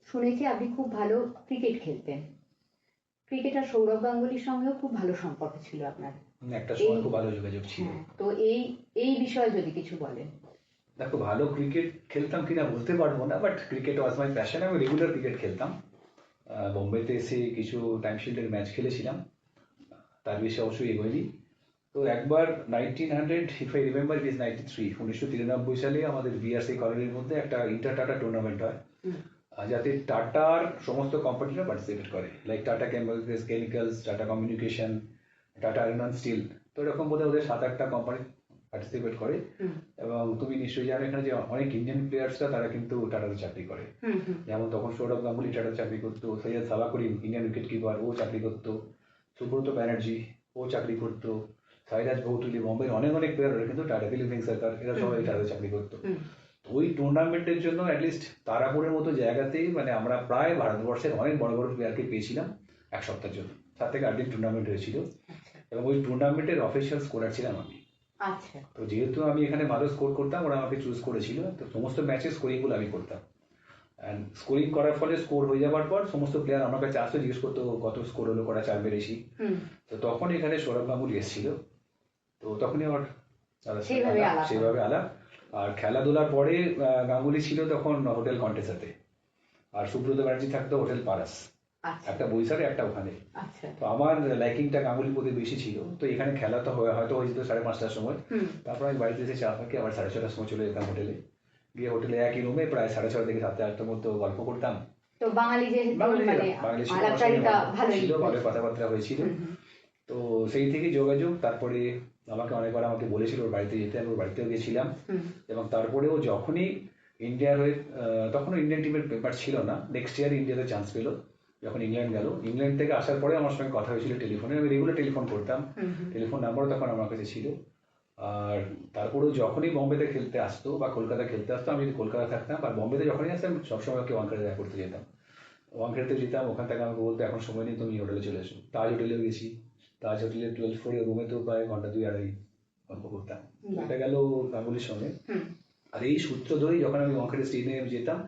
শুনেছি আপনি খুব ভালো ক্রিকেট খেলতেন। ক্রিকেটার সৌরভ গাঙ্গুলির সঙ্গেও খুব ভালো সম্পর্ক ছিল আপনার। একটা সময় খুব ভালো যোগাযোগ ছিল। হ্যাঁ, তো এই বিষয়ে যদি কিছু বলেন। দেখো, ভালো ক্রিকেট খেলতাম কিনা বলতে পারবো না, but cricket was my passion. আমি রেগুলার ক্রিকেট খেলতাম। বোম্বেতে এসে কিছু টাইম শিল্ডের ম্যাচ খেলেছিলাম, তার বেশি অবশ্যই এগোয়নি। তো একবার 1900, if I remember, it is 93, 1993 সালে আমাদের বিআরসি কলোনির মধ্যে একটা ইন্টার টাটা টুর্নামেন্ট হয়, যাতে টাটার সমস্ত কোম্পানিরা পার্টিসিপেট করে, like Tata chemicals, Tata communication, Tata iron and steel. তো এরকম বোধহয় ওদের 7-8টা কোম্পানি পার্টিসিপেট করে। এবং তুমি নিশ্চয়ই জানো এখানে যে অনেক ইন্ডিয়ান প্লেয়ার্সরা তারা কিন্তু টাটাতে চাকরি করে। যেমন তখন সৌরভ গাঙ্গুলি টাটাতে চাকরি করতো, সৈয়দ সাবাকরিম ইন্ডিয়ান উইকেট কিপার, ও চাকরি করতো, সুব্রত ব্যানার্জি ও চাকরি করতো, সাইরাজ ভৌতুলি, বোম্বের অনেক অনেক প্লেয়ার কিন্তু টাটা, দিলীপ সিং সরকার, এরা সবাই টাটাতে চাকরি করতো। ওই টুর্নামেন্টের জন্য অ্যাটলিস্ট তারাপুরের মতো জায়গাতেই মানে আমরা প্রায় ভারতবর্ষের অনেক বড় বড় প্লেয়ারকে পেয়েছিলাম এক সপ্তাহের জন্য। 7 থেকে 8 দিন টুর্নামেন্ট হয়েছিল, এবং ওই টুর্নামেন্টের অফিসিয়াল স্কোরার ছিলাম আমি। আচ্ছা। তো যেহেতু আমি এখানে ভালো স্কোর করতাম, ওরা আমাকে চুজ করেছিল, তো সমস্ত ম্যাচে স্কোরিংগুলো আমি করতাম। অ্যান্ড স্কোরিং করার ফলে স্কোর হয়ে যাওয়ার পর সমস্ত প্লেয়ার আমার কাছে আসতো, জিজ্ঞেস করতো কত স্কোর হলো, কটা চার মেরেছি। তো তখন এখানে সৌরভ গাঙ্গুলি এসেছিল, তো তখনই আমার সেইভাবে আলাপ। আর খেলাধুলার পরে গাঙ্গুলি ছিল তখন হোটেল কন্টেসাতে, আর সুব্রত ব্যানার্জি থাকতো হোটেল পারাস, একটা বইসারে একটা ওখানে। তো আমার লাইকিংটা গাঙ্গুলির প্রতি বেশি ছিল। তো এখানে খেলা তো হয়তো হয়ে যেত 5:30টার সময়, তারপর আমি বাড়িতে এসে চা ফাঁকে আবার 6:30টার সময় চলে যেতাম হোটেলে, গিয়ে হোটেলে একই রুমে প্রায় 6:30 থেকে 7:30টার মধ্যে গল্প করতাম। তো বাঙালি বাঙালি ছিল, ছিল, ভালো কথাবার্তা হয়েছিল। তো সেই থেকে যোগাযোগ। তারপরে অনেকবার আমাকে বলেছিল ওর বাড়িতে যেতে, আমি ওর বাড়িতেও গেছিলাম। এবং তারপরেও যখনই ইন্ডিয়ার হয়ে, তখনও ইন্ডিয়ান টিমের পেপার ছিল না, নেক্সট ইয়ার ইন্ডিয়াতে চান্স পেলো যখন ইংল্যান্ড গেল। ইংল্যান্ড থেকে আসার পরে আমার সঙ্গে কথা হয়েছিল টেলিফোনে, আমি রেগুলার টেলিফোন করতাম, টেলিফোন নাম্বারও তখন আমার কাছে ছিল। আর তারপরেও যখনই বোম্বেতে খেলতে আসতো বা কলকাতা খেলতে আসতো, আমি যদি কলকাতা থাকতাম, আর বোম্বেতে যখনই আসতাম সবসময় ওকে ওয়ানখেড়ে দেখা করতে যেতাম। ওয়ানখেড়েতে যেতাম, ওখান থেকে আমাকে বলতো এখন সময় নেই, তুমি হোটেলে চলে এসো। তাজ হোটেলেও গেছি, তাজ হোটেলের 12th ফ্লোরে রুমেতেও প্রায় ঘন্টা 2-2.5 গল্প করতাম। এটা গেল গাঙ্গুলির সঙ্গে। আর এই সূত্র ধরেই যখন আমি ওয়ানখেড়ে স্টেডিয়ামে যেতাম,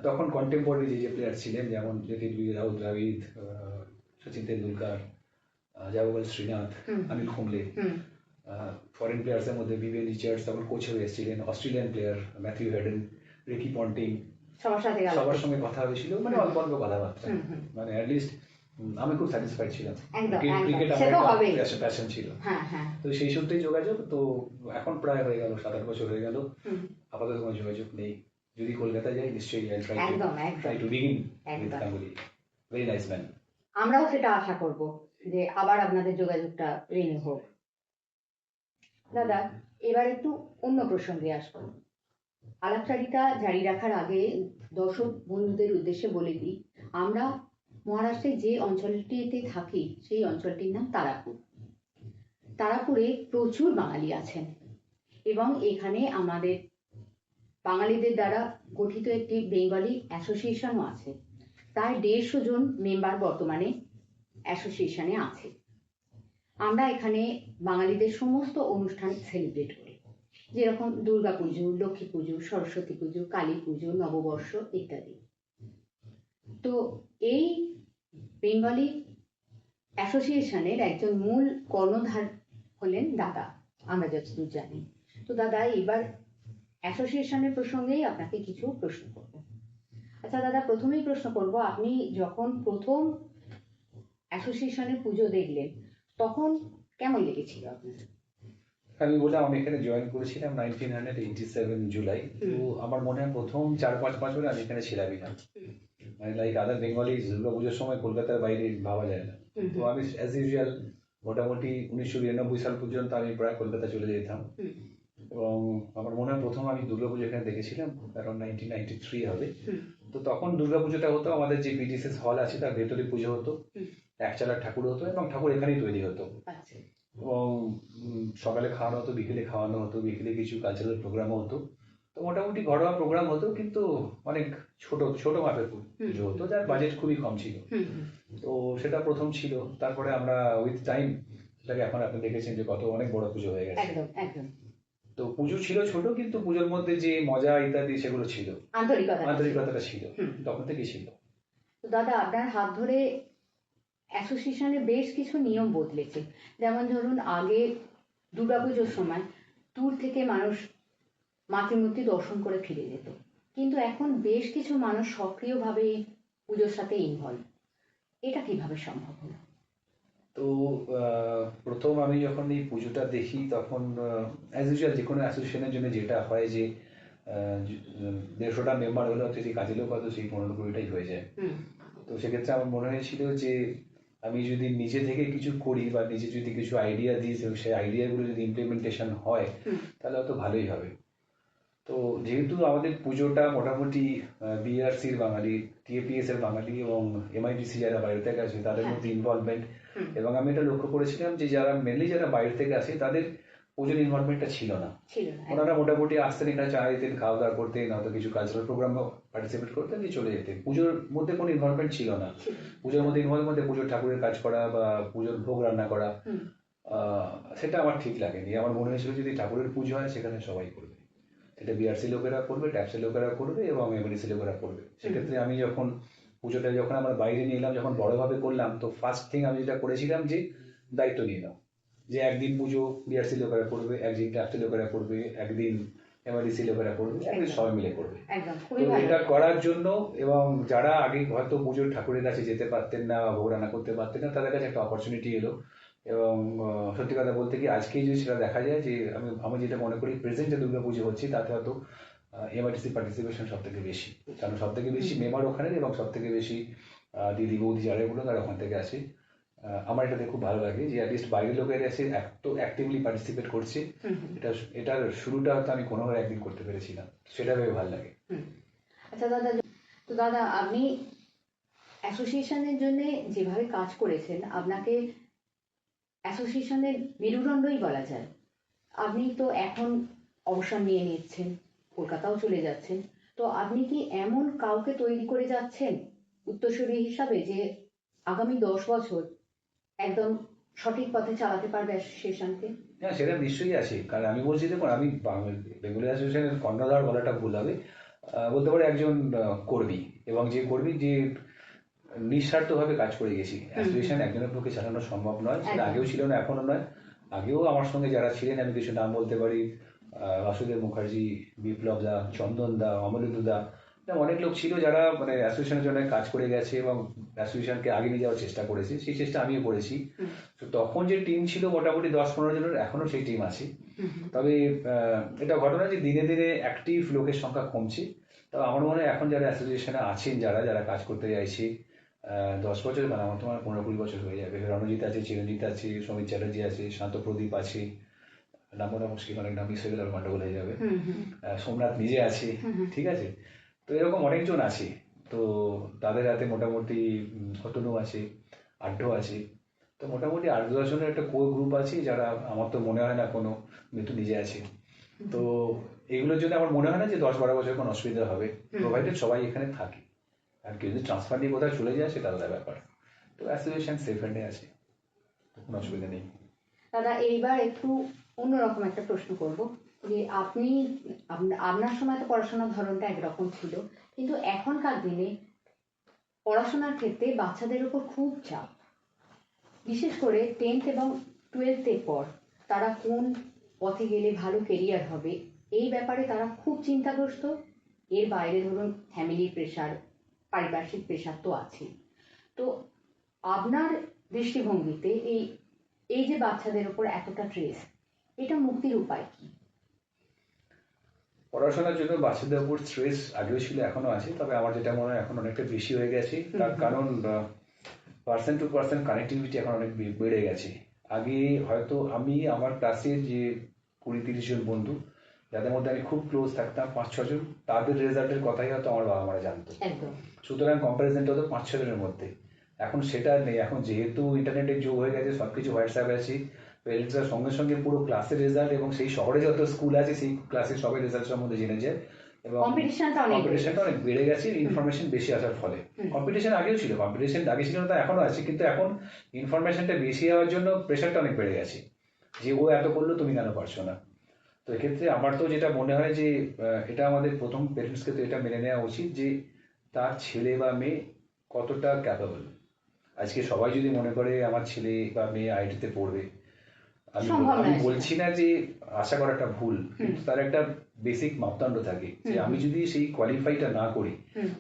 তখন কন্টেম্পোরারি যে প্লেয়ার ছিলেন, যেমন রাহুল দ্রাবিড়, সচিন তেন্ডুলকার, জাওয়াগল শ্রীনাথ, অনিল কুম্বলে, ফরেন প্লেয়ার্সের মধ্যে ভিভিয়ান রিচার্ডস তখন কোচ হয়ে এসেছিলেন, Australian player Matthew Hayden, Ricky Ponting, সবার সঙ্গে কথা হয়েছিল, মানে অল্প অল্প কথাবার্তা। মানে অ্যাটলিস্ট আমি খুব স্যাটিসফাইড ছিলাম, ক্রিকেট আমার একটা প্যাশন ছিল। তো সেই সূত্রেই যোগাযোগ। তো এখন প্রায় হয়ে গেল 7-8 বছর হয়ে গেল, আপাতত কোনো যোগাযোগ নেই। যদি কলকাতা যাই নিশ্চয়ই I try to begin with Ganguly. Very nice man. আমরাও সেটা আশা করব যে আবার আপনাদের যোগাযোগটা রিনিউ হোক। দাদা, এবার একটু অন্য প্রসঙ্গে আসবো। আলাপচারিতা জারি রাখার আগে দর্শক বন্ধুদের উদ্দেশ্যে বলে দিই, আমরা মহারাষ্ট্রের যে অঞ্চলটিতে থাকি সেই অঞ্চলটির নাম তারাপুর। তারাপুরে প্রচুর বাঙালি আছেন, এবং এখানে আমাদের বাঙালিদের দ্বারা গঠিত একটি বেঙ্গলি অ্যাসোসিয়েশনও আছে। প্রায় 150 জন মেম্বার বর্তমানে অ্যাসোসিয়েশনে আছে। আমরা এখানে বাঙালিদের সমস্ত অনুষ্ঠান সেলিব্রেট করি, যেরকম দুর্গা পুজো, লক্ষ্মী পুজো, সরস্বতী পুজো, কালী পুজো, নববর্ষ ইত্যাদি। তো এই বেঙ্গলি অ্যাসোসিয়েশনের একজন মূল কর্ণধার হলেন দাদা, আমরা যতদূর জানি। তো দাদা, এবার অ্যাসোসিয়েশনের প্রসঙ্গেই আপনাকে কিছু প্রশ্ন করব। আচ্ছা দাদা, প্রথমেই প্রশ্ন করব, আপনি যখন প্রথম অ্যাসোসিয়েশনে পুজো দেখলেন তখন কেমন লেগেছিল আপনার? আমি বললাম আমি এখানে জয়েন করেছিলাম 1987 জুলাই। তো আমার মনে হয় প্রথম 4-5 বছর আমি এখানে ছিলামই না, মানে লাইক আদার বেঙ্গলি দুর্গা পুজোর সময় কলকাতার বাইরে ভাবা যায় না। তো আমি অ্যাজ ইউজুয়াল মোটামুটি 1992 সাল পর্যন্ত আমি প্রায় কলকাতা চলে যেতাম। এবং আমার মনে হয় প্রথম আমি দুর্গাপুজো এখানে দেখেছিলাম, কারণ 1993 হবে। তো তখন দুর্গাপুজোটা হতো আমাদের যে পিটিসিএস হল আছে তার ভেতরে পুজো হতো, একচালার ঠাকুর হতো, এবং ঠাকুর এখানেই তৈরি হতো। এবং সকালে খাওয়ানো হতো, বিকেলে খাওয়ানো হতো, বিকেলে কিছু কালচারাল প্রোগ্রামও হতো। তো মোটামুটি ঘরোয়া প্রোগ্রাম হতো, কিন্তু অনেক ছোট ছোট মাপের পুজো হতো, যার বাজেট খুবই কম ছিল। তো সেটা প্রথম ছিল। তারপরে আমরা উইথ টাইম সেটাকে এখন আপনি দেখেছেন যে কত অনেক বড় পুজো হয়ে গেছে। তো পুজো ছিল ছোট, কিন্তু পুজোর মধ্যে যে মজা ইত্যাদি সেগুলো ছিল, আন্তরিকতাটা ছিল, তখন থেকেই ছিল। তো দাদা, আপনার হাত ধরে অ্যাসোসিয়েশনের বেশ কিছু নিয়ম বদলেছে। যেমন ধরুন, আগে দুর্গাপুজোর সময় দূর থেকে মানুষ মাতৃমূর্তি দর্শন করে ফিরে যেত, কিন্তু এখন বেশ কিছু মানুষ সক্রিয়ভাবে এই পুজোর সাথে ইনভলভ। এটা কিভাবে সম্ভব হলো? তো প্রথম আমি যখন এই পুজোটা দেখি তখন অ্যাজ ইউজুয়াল যে কোনো অ্যাসোসিয়েশনের জন্য যেটা হয় যে 150টা মেম্বার হলে হচ্ছে যে কাজের লোক হয়তো সেই 15-20টাই হয়ে যায়। তো সেক্ষেত্রে আমার মনে হয়েছিল যে আমি যদি নিজে থেকে কিছু করি বা নিজে যদি কিছু আইডিয়া দিই, সেই আইডিয়াগুলো যদি ইমপ্লিমেন্টেশন হয় তাহলে হয়তো ভালোই হবে। তো যেহেতু আমাদের পুজোটা মোটামুটি বিআরসির বাঙালি, টিএপিএস এর বাঙালি এবং এমআইডিসি যারা বাইরে থেকে আসে তাদের মধ্যে ইনভলভমেন্ট, এবং আমি এটা লক্ষ্য করেছিলাম যে যারা মেনলি যারা বাইরে থেকে আসে তাদের পুজোর ইনভলভমেন্টটা ছিল না। ওনারা মোটামুটি আসতেন, এখানে চা দিতেন, খাওয়া দাওয়া করতেন, হয়তো কিছু কালচারাল প্রোগ্রামে পার্টিসিপেট করতেন, দিয়ে চলে যেতেন। পুজোর মধ্যে কোনো ইনভলভমেন্ট ছিল না। পুজোর মধ্যে ইনভলভমেন্ট পুজোর ঠাকুরের কাজ করা বা পুজোর ভোগ রান্না করা, সেটা আমার ঠিক লাগেনি। আমার মনে হয়েছিল যদি ঠাকুরের পুজো হয় সেখানে সবাই করবে, সেটা বিআরসি লোকেরা করবে, ট্যাক্সের লোকেরা করবে এবং এমএডিসি লোকেরা করবে। সেক্ষেত্রে আমি যখন পুজোটা যখন আমার বাইরে নিয়ে এলাম, যখন বড়ভাবে করলাম, তো ফার্স্ট থিং আমি যেটা করেছিলাম যে দায়িত্ব নিয়ে নাও, যে একদিন পুজো বিআরসি লোকেরা করবে, একদিন ট্যাক্সের লোকেরা করবে, একদিন এমআইডিসি লোকেরা করবে, একদিন সবাই মিলে করবে। তো এটা করার জন্য, এবং যারা আগে হয়তো পুজোর ঠাকুরের কাছে যেতে পারতেন না, ভোগ রান্না করতে পারতেন না, তাদের কাছে একটা অপরচুনিটি এলো। এবং সত্যি কথা বলতে কি আজকে যদি সেটা দেখা যায় যে আমি যেটা মনে করি প্রেজেন্ট যে দুর্গা পুজো হচ্ছে তাতে হয়তো এমআইটিসি পার্টিসিপেশন সব থেকে বেশি, কারণ সব থেকে বেশি মেম্বার ওখানে এবং সব থেকে বেশি দিদি বৌদি যারা এগুলো তারা ওখান থেকে আসে। আমার এটাতে খুব ভালো লাগে যে অ্যাটলিস্ট বাইরের লোকের এসে এত অ্যাক্টিভলি পার্টিসিপেট করছে। এটার শুরুটা হয়তো আমি কোনোভাবে একদিন করতে পেরেছিলাম, সেটা ভেবে ভালো লাগে। আচ্ছা দাদা, তো দাদা আপনি অ্যাসোসিয়েশনের জন্য যেভাবে কাজ করেছেন, আপনাকে অ্যাসোসিয়েশনের মেরুদণ্ডই বলা যায়। আপনি তো এখন অবসর নিয়ে নিচ্ছেন, কলকাতাও চলে যাচ্ছেন, তো আপনি কি এমন কাউকে তৈরি করে যাচ্ছেন উত্তরসূরি হিসাবে যে আগামী 10 বছর একদম সঠিক পথে চালাতে পারবে অ্যাসোসিয়েশনকে? হ্যাঁ, সেটা নিশ্চয়ই আছে। কারণ আমি বলছি, দেখুন আমি বেঙ্গলি অ্যাসোসিয়েশনের কর্ণধার বলাটা ভুল হবে, বলতে পারি একজন কর্মী, এবং যে কর্মী যে নিঃস্বার্থভাবে কাজ করে গেছি। অ্যাসোসিয়েশন একজনের পক্ষে চালানো সম্ভব নয়, সেটা আগেও ছিল না, এখনো নয়। আগেও আমার সঙ্গে যারা ছিলেন, আমি কিছু নাম বলতে পারি, বাসুদেব মুখার্জি, বিপ্লব দা, চন্দন দা, অমলেন্দু দা, অনেক লোক ছিল যারা মানে অ্যাসোসিয়েশনের জন্য কাজ করে গেছে এবং অ্যাসোসিয়েশনকে আগে নিয়ে যাওয়ার চেষ্টা করেছে। সেই চেষ্টা আমিও করেছি। তো তখন যে টিম ছিল মোটামুটি 10-15 জনের, এখনো সেই টিম আছে। তবে এটা ঘটনা যে দিনে দিনে অ্যাক্টিভ লোকের সংখ্যা কমছে। তবে আমার মনে হয় এখন যারা অ্যাসোসিয়েশনে আছেন, যারা যারা কাজ করতে চাইছে, 10 বছর মানে আমার তোমার 15-20 বছর হয়ে যাবে। রণজিৎ আছে, চিরঞ্জিত আছে, সমিত চ্যাটার্জি আছে, শান্ত প্রদীপ আছে, নাম বলা মুশকিল, অনেক নাম মিস হয়ে গেলে গন্ডগোল হয়ে যাবে, সোমনাথ নিজে আছে, ঠিক আছে। তো এরকম অনেকজন আছে। তো তাদের হাতে মোটামুটি অতনু আছে, আড্ড আছে। তো মোটামুটি 8-10 জনের একটা কোর গ্রুপ আছে, যারা আমার তো মনে হয় না কোনো মৃত্যু নিজে আছে। তো এগুলোর জন্য আমার মনে হয় না যে 10-12 বছর কোনো অসুবিধা হবে, প্রোভাইডেড সবাই এখানে থাকে। আর কেউ যদি ট্রান্সফার নিয়ে কোথাও চলে যায় সেটা আলাদা ব্যাপার। তো অ্যাসোসিয়েশন সেফ হ্যান্ডে আছে, কোনো অসুবিধা নেই। দাদা, এইবার একটু অন্যরকম একটা প্রশ্ন করব যে আপনি আপনার সময় তো পড়াশোনার ধরনটা একরকম ছিল, কিন্তু এখনকার দিনে পড়াশোনার ক্ষেত্রে বাচ্চাদের উপর খুব চাপ, বিশেষ করে 10th এবং 12th পর তারা কোন পথে গেলে ভালো কেরিয়ার হবে এই ব্যাপারে তারা খুব চিন্তাগ্রস্ত। এর বাইরে ধরুন ফ্যামিলির প্রেশার, পারিপার্শ্বিক প্রেশার তো আছে। তো আপনার দৃষ্টিভঙ্গিতে এই যে বাচ্চাদের উপর এতটা স্ট্রেস, এটা মুক্তির উপায় কি? পড়াশোনার জন্য বাচ্চাদের উপর স্ট্রেস আগেও ছিল, এখনো আছে, তবে আমার যেটা মনে হয় এখন অনেকটা বেশি হয়ে গেছে। তার কারণ পার্সন টু পার্সন কানেক্টিভিটি এখন অনেক বেড়ে গেছে। আগে হয়তো আমি আমার ক্লাসের যে 20-30 জন বন্ধু যাদের মধ্যে আমি খুব ক্লোজ থাকতাম, 5-6 জন, তাদের রেজাল্টের কথাই হয়তো আমার বাবা মারা জানতো। সুতরাং কম্পারিজনটা হতো 5-6 জনের মধ্যে। এখন সেটা নেই। এখন যেহেতু ইন্টারনেটের যুগ হয়ে গেছে, সবকিছু হোয়াটসঅ্যাপে আছে, প্যারেন্টসরা সঙ্গে সঙ্গে পুরো ক্লাসের রেজাল্ট এবং সেই শহরে যত স্কুল আছে সেই ক্লাসের সবাই রেজাল্ট সম্বন্ধে জেনে যায়, এবং কম্পিটিশনটা অনেক বেড়ে গেছে ইনফরমেশন বেশি আসার ফলে। কম্পিটিশন আগেও ছিল, কম্পিটিশন আগে ছিল না, এখনো আছে, কিন্তু এখন ইনফরমেশনটা বেশি হওয়ার জন্য প্রেশারটা অনেক বেড়ে গেছে যে ও এত করলো তুমি কেন পারছো না। তো এক্ষেত্রে আমার তো যেটা মনে হয় যে এটা আমাদের প্রথম পেরেন্টসকে তো এটা মেনে নেওয়া উচিত যে তার ছেলে বা মেয়ে কতটা ক্যাপাবল। আজকে সবাই যদি মনে করে আমার ছেলে বা মেয়ে আইআইটিতে পড়বে, সম্ভব আমি নয় সেটা। বলছি না যে আশা করাটা ভুল, কিন্তু তার একটা বেসিক মাপদণ্ড থাকে যে আমি যদি সেই কোয়ালিফাইটা না করি,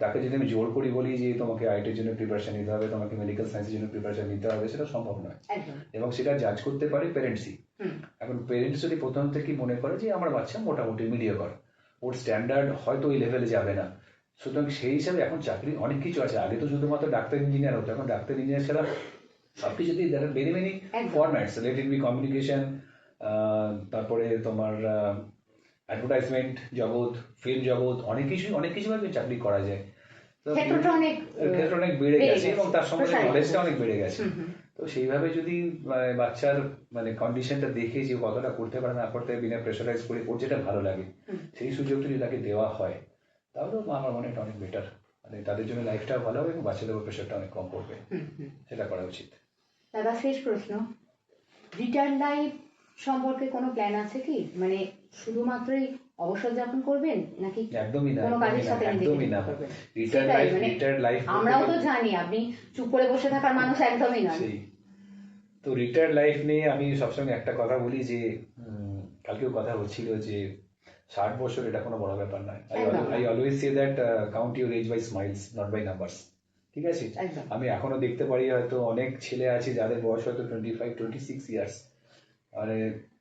তাকে যদি আমি জোর করি বলি যে তোমাকে আইআইটির জন্য প্রিপারেশন নিতে হবে, তোমাকে মেডিকেল সায়েন্সের জন্য প্রিপারেশন নিতে হবে, সেটা সম্ভব নয়। একদম। এবং সেটা জাজ করতে পারে পেরেন্টসই। এখন পেরেন্টস যদি প্রথম থেকেই মনে করে যে আমার বাচ্চা মোটামুটি মিডিয়াকর, ওর স্ট্যান্ডার্ড হয়তো ওই লেভেলে যাবে না, সুতরাং সেই হিসাবে এখন চাকরি অনেক কিছু আছে। আগে তো শুধুমাত্র ডাক্তার ইঞ্জিনিয়ার হতো, এখন ডাক্তার ইঞ্জিনিয়ার ছাড়া সবকিছুতেই there are very many formats, let it be communication, তারপরে তোমার অ্যাডভার্টাইজমেন্ট জগৎ, ফিল্ম জগৎ, অনেক কিছু ভাবে চাকরি করা যায়। তো ক্ষেত্রটা অনেক বেড়ে গেছে এবং তার সঙ্গে প্রসারিত নলেজটা অনেক বেড়ে গেছে। তো সেইভাবে যদি বাচ্চার কন্ডিশনটা দেখে যে ও কতটা করতে পারে না করতে, বিনা প্রেশারাইজ করে ওর যেটা ভালো লাগে সেই সুযোগটা যদি তাকে দেওয়া হয়, তাহলে আমার মনে হয় এটা অনেক বেটার। মানে তাদের জন্য লাইফটাও ভালো হবে এবং বাচ্চাদের উপর প্রেশারটা অনেক কম পড়বে। সেটা করা উচিত। দাদা, শেষ প্রশ্ন, রিটায়ার্ড লাইফ সম্পর্কে কোনো প্ল্যান আছে কি? মানে শুধুমাত্রই অবসর যাপন করবেন নাকি একদমই না, কোনো কাজের সাথে একদমই না। করবেন? রিটায়ার্ড লাইফ আমরাও তো জানি আপনি চুপ করে বসে থাকার মানুষ একদমই নয়। সেই তো রিটায়ার্ড লাইফ নিয়ে আমি সবসময় একটা কথা বলি যে কালকেও কথা হচ্ছিল যে 60 বছর এটা কোনো বড় ব্যাপার নয়। I always say that count your age by smiles, not by numbers. ঠিক আছে? আমি এখনো দেখতে পারি হয়তো অনেক ছেলে আছে যাদের বয়স হয়তো 25-26 ইয়ার্স, মানে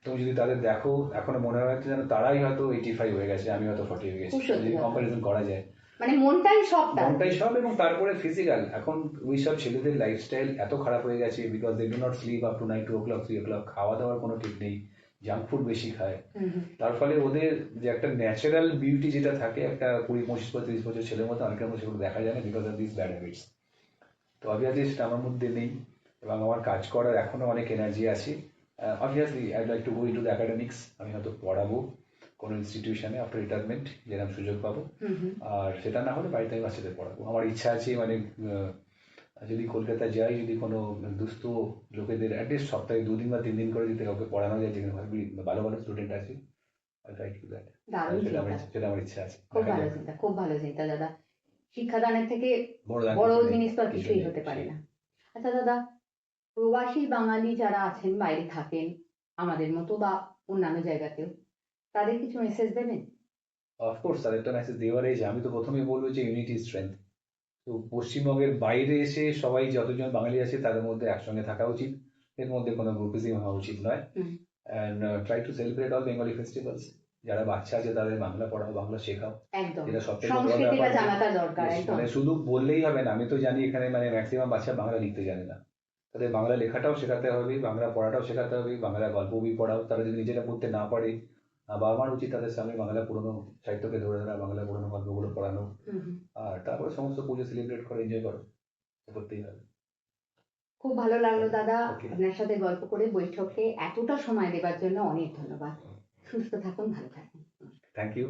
তুমি যদি তাদের দেখো এখনো মনে হয় যেন তারাই হয়তো 85 হয়ে গেছে, আমি হয়তো 40 হয়ে গেছি, যদি কম্পারিজন করা যায়। মানে মনটাই সব এবং তারপরে ফিজিক্যাল। এখন ওই সব ছেলেদের লাইফস্টাইল এত খারাপ হয়ে গেছে because they do not sleep up to night 2 o'clock 3 o'clock, খাওয়া দাওয়ার কোনো ঠিক নেই, জাঙ্ক ফুড বেশি খায়। তার ফলে ওদের যে একটা ন্যাচারাল বিউটি যেটা থাকে একটা 20-25-30 বছর ছেলের মতো, অনেকের মধ্যে সেগুলো দেখা যায় না because of this bad habits. তো অবভিয়াসলি সেটা আমার মধ্যে নেই এবং আমার কাজ করার এখনো অনেক এনার্জি আছে। Obviously I like to go into the academics. আমি হয়তো পড়াবো কোনো ইনস্টিটিউশনে আফটার রিটায়ারমেন্ট, যেরকম সুযোগ পাবো। আর সেটা না হলে বাড়িতে আমি বাচ্চাদের পড়াবো। আমার ইচ্ছা আছে মানে যদি কলকাতা যাই, যদি কোনো দুস্থ লোকেদের অ্যাটলিস্ট সপ্তাহে 2 দিন বা 3 দিন করে যদি কাউকে পড়ানো যায়, যেখানে ভালো ভালো স্টুডেন্ট আছে, সেটা আমার ইচ্ছা আছে। খুব ভালো চিন্তা দাদা। শিক্ষাদানের থেকে বড় জিনিস তো আর কিছুই হতে পারে না। আচ্ছা দাদা, প্রবাসী বাঙালি যারা আছেন, বাইরে থাকেন আমাদের মতো বা অন্যান্য জায়গাতেও, তাদের কিছু মেসেজ দেবেন? অফকোর্স তাদের একটা মেসেজ দেওয়ার এই যে আমি তো প্রথমেই বলবো যে ইউনিটি স্ট্রেংথ। তো পশ্চিমবঙ্গের বাইরে এসে সবাই যতজন বাঙালি আছে তাদের মধ্যে একসঙ্গে থাকা উচিত, এর মধ্যে কোনো গ্রুপিজম হওয়া উচিত নয়। And try to celebrate all Bengali festivals. যারা বাচ্চা আছে তাদের বাংলা পড়াও, বাংলা শেখাও, যেটা সবথেকে বড় ব্যাপার। মানে শুধু বললেই হবে না, আমি তো জানি এখানে মানে ম্যাক্সিমাম বাচ্চা বাংলা লিখতে জানে না, তাদের বাংলা লেখাটাও শেখাতে হবে, বাংলা পড়াটাও শেখাতে হবে, বাংলা গল্প বই পড়াও। তারা যদি নিজেরা পড়তে না পারে, বাবা মার উচিত তাদের সামনে বাংলা পুরনো সাহিত্যকে ধরে ধরা, বাংলা পুরনো গল্পগুলো পড়ানো। আর তারপরে সমস্ত পুজো সেলিব্রেট করে এনজয় করো, করতেই হবে। খুব ভালো লাগলো দাদা আপনার সাথে গল্প করে। বৈঠকে এতটা সময় দেওয়ার জন্য অনেক ধন্যবাদ। সুস্থ থাকুন, ভালো থাকুন। Thank you.